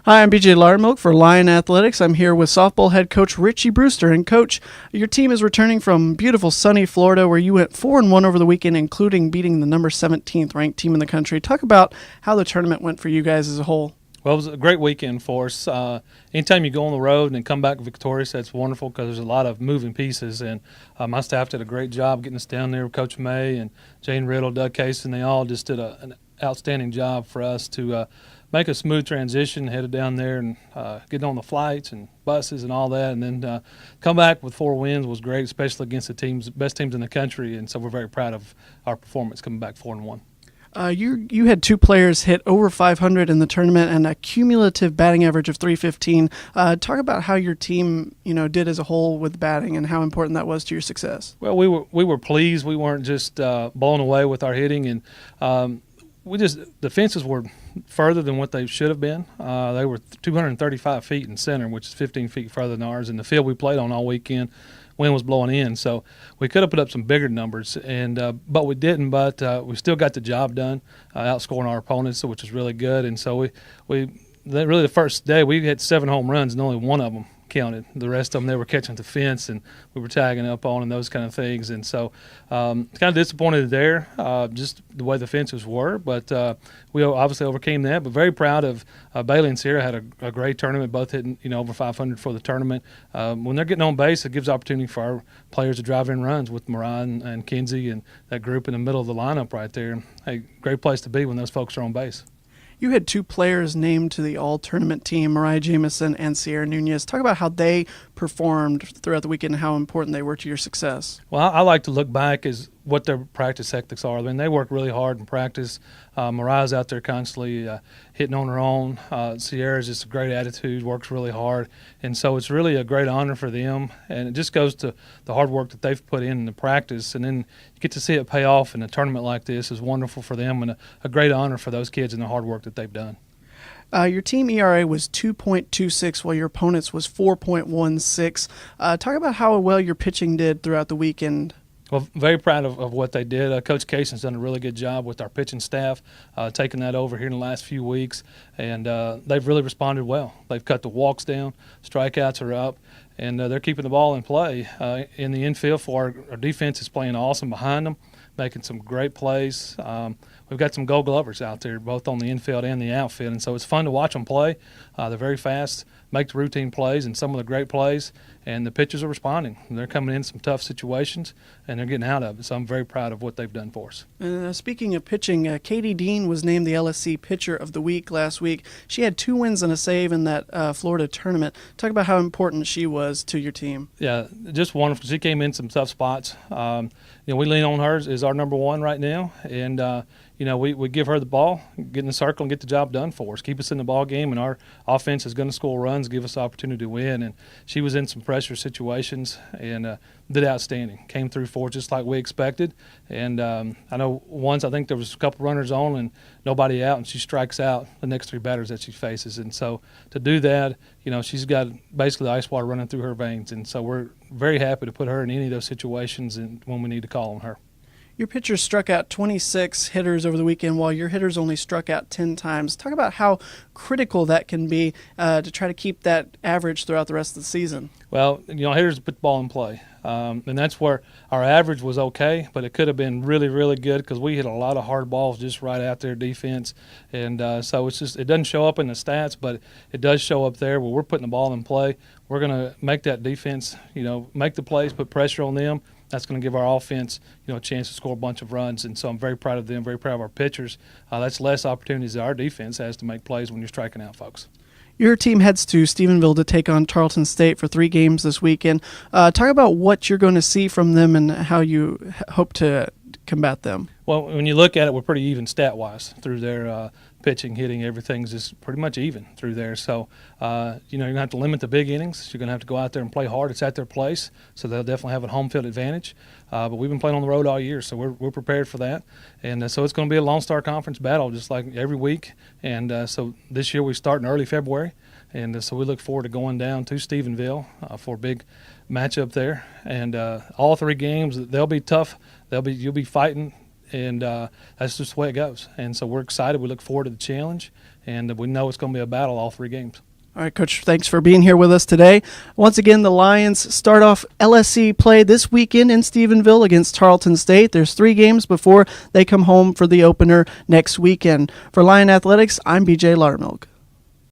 Hi, I'm BJ Lardmilk for Lion Athletics. I'm here with softball head coach Richie Bruister. And coach, your team is returning from beautiful sunny Florida where you went 4-1 over the weekend, including beating the number 17th ranked team in the country. Talk about how the tournament went for you guys as a whole. Well, it was a great weekend for us. Anytime you go on the road and then come back victorious, that's wonderful because there's a lot of moving pieces. And my staff did a great job getting us down there. Coach May and Jane Riddle, Doug Case, and they all just did an outstanding job for us to make a smooth transition, headed down there and getting on the flights and buses and all that. And then come back with 4 wins was great, especially against the best teams in the country. And so we're very proud of our performance coming back 4-1. You had 2 players hit over 500 in the tournament and a cumulative batting average of 315. Talk about how your team, did as a whole with batting and how important that was to your success. Well, we were pleased. We weren't just blown away with our hitting, and the fences were further than what they should have been. They were 235 feet in center, which is 15 feet further than ours. And the field we played on all weekend, wind was blowing in, so we could have put up some bigger numbers, but we didn't. But we still got the job done, outscoring our opponents, which is really good. And so really the first day we had 7 home runs, and only one of them counted. The rest of them, they were catching the fence, and we were tagging up on and those kind of things. And so kind of disappointed there, just the way the fences were. But we obviously overcame that. But very proud of Bailey and Sierra. Had a great tournament, both hitting over 500 for the tournament. When they're getting on base, it gives opportunity for our players to drive in runs with Mariah and Kinsey and that group in the middle of the lineup right there. Hey, great place to be when those folks are on base. You had 2 players named to the All-Tournament Team, Mariah Jamison and Sierra Nunez. Talk about how they performed throughout the weekend and how important they were to your success. Well, I like to look back as what their practice ethics are. I mean, they work really hard in practice. Mariah's out there constantly hitting on her own. Sierra's just a great attitude, works really hard. And so it's really a great honor for them. And it just goes to the hard work that they've put in the practice. And then you get to see it pay off in a tournament like this is wonderful for them, and a great honor for those kids and the hard work that they've done. Your team ERA was 2.26 while your opponent's was 4.16. Talk about how well your pitching did throughout the weekend. Well, very proud of what they did. Coach Cason's done a really good job with our pitching staff, taking that over here in the last few weeks, and they've really responded well. They've cut the walks down, strikeouts are up, and they're keeping the ball in play in the infield. For our defense is playing awesome behind them, making some great plays. We've got some Gold Glovers out there, both on the infield and the outfield, and so it's fun to watch them play. They're very fast, make the routine plays and some of the great plays, and the pitchers are responding. They're coming in some tough situations, and they're getting out of it, so I'm very proud of what they've done for us. Speaking of pitching, Katie Dean was named the LSC Pitcher of the Week last week. She had 2 wins and a save in that Florida tournament. Talk about how important she was to your team. Yeah, just wonderful. She came in some tough spots. We lean on her as our number 1 right now, and we give her the ball, get in the circle, and get the job done for us. Keep us in the ball game, and our offense is going to score runs, give us the opportunity to win. And she was in some pressure situations and did outstanding. Came through for us just like we expected. And I know once I think there was a couple runners on and nobody out, and she strikes out the next 3 batters that she faces. And so to do that, she's got basically the ice water running through her veins. And so we're very happy to put her in any of those situations and when we need to call on her. Your pitchers struck out 26 hitters over the weekend while your hitters only struck out 10 times. Talk about how critical that can be to try to keep that average throughout the rest of the season. Well, hitters put the ball in play, and that's where our average was okay, but it could have been really, really good because we hit a lot of hard balls just right out there defense. And so it doesn't show up in the stats, but it does show up there where we're putting the ball in play. We're going to make that defense, make the plays, put pressure on them. That's going to give our offense, a chance to score a bunch of runs. And so I'm very proud of them, very proud of our pitchers. That's less opportunities that our defense has to make plays when you're striking out folks. Your team heads to Stephenville to take on Tarleton State for 3 games this weekend. Talk about what you're going to see from them and how you hope to combat them. Well, when you look at it, we're pretty even stat-wise through their pitching, hitting, everything's just pretty much even through there. So, you're going to have to limit the big innings. You're going to have to go out there and play hard. It's at their place, so they'll definitely have a home field advantage. But we've been playing on the road all year, so we're prepared for that. And so it's going to be a Lone Star Conference battle just like every week. And so this year we start in early February. And so we look forward to going down to Stephenville for a big matchup there. And all 3 games, they'll be tough. You'll be fighting and that's just the way it goes. And so we're excited. We look forward to the challenge, and we know it's going to be a battle all 3 games. All right, Coach, thanks for being here with us today. Once again, the Lions start off LSC play this weekend in Stephenville against Tarleton State. There's 3 games before they come home for the opener next weekend. For Lion Athletics, I'm BJ Laudermilk.